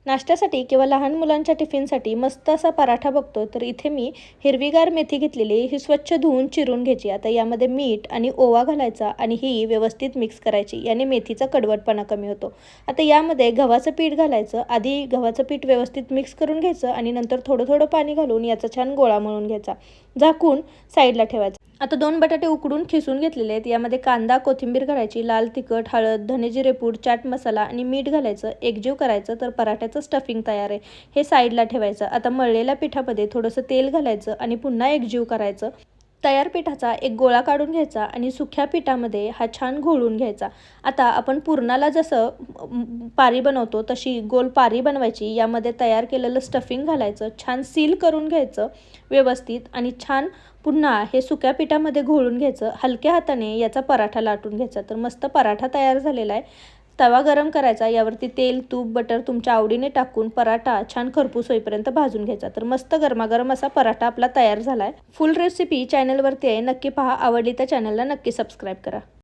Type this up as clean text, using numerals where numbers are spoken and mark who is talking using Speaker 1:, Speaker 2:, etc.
Speaker 1: नाश्त्यासाठी किंवा लहान मुलांच्या टिफिनसाठी मस्त असा पराठा बघतो तर इथे मी हिरवीगार मेथी घेतलेली ही स्वच्छ धुवून चिरून घ्यायची. आता यामध्ये मीठ आणि ओवा घालायचा आणि ही व्यवस्थित मिक्स करायची. याने मेथीचा कडवटपणा कमी होतो. आता यामध्ये गव्हाचं पीठ घालायचं. आधी गव्हाचं पीठ व्यवस्थित मिक्स करून घ्यायचं आणि नंतर थोडं थोडं पाणी घालून याचा छान गोळा मळून घ्यायचा. झाकून साईडला ठेवायचं. आता 2 बटाटे उकडून खिसून घेतलेले आहेत. यामध्ये कांदा, कोथिंबीर घालायची, लाल तिखट, हळद, धने जिरे पूड, चाट मसाला आणि मीठ घालायचं. एकजीव करायचं तर पराठ्याचं स्टफिंग तयार आहे. हे साईडला ठेवायचं. आता मळलेल्या पिठामध्ये थोडंसं तेल घालायचं आणि पुन्हा एकजीव करायचं. तयार पिठाचा एक गोळा काढून घ्यायचा आणि सुक्या पिठामध्ये हा छान घोळून घ्यायचा. आता आपण पुरणाला जसं पारी बनवतो तशी गोल पारी बनवायची. यामध्ये तयार केलेलं स्टफिंग घालायचं, छान सील करून घ्यायचं व्यवस्थित आणि छान पुन्हा हे सुक्या पिठामध्ये घोळून घ्यायचं. हलक्या हाताने याचा पराठा लाटून घ्यायचा. तर मस्त पराठा तयार झालेला आहे. तवा गरम करायचा, यावरती तेल, तूप, बटर तुमच्या आवडीने टाकून पराठा छान खरपूस होईपर्यंत भाजून घ्यायचा. तर मस्त गरमागरम असा पराठा आपला तयार झाला आहे. फुल रेसिपी चॅनलवरती आहे, नक्की पहा. आवडली तर चॅनलला नक्की सबस्क्राईब करा.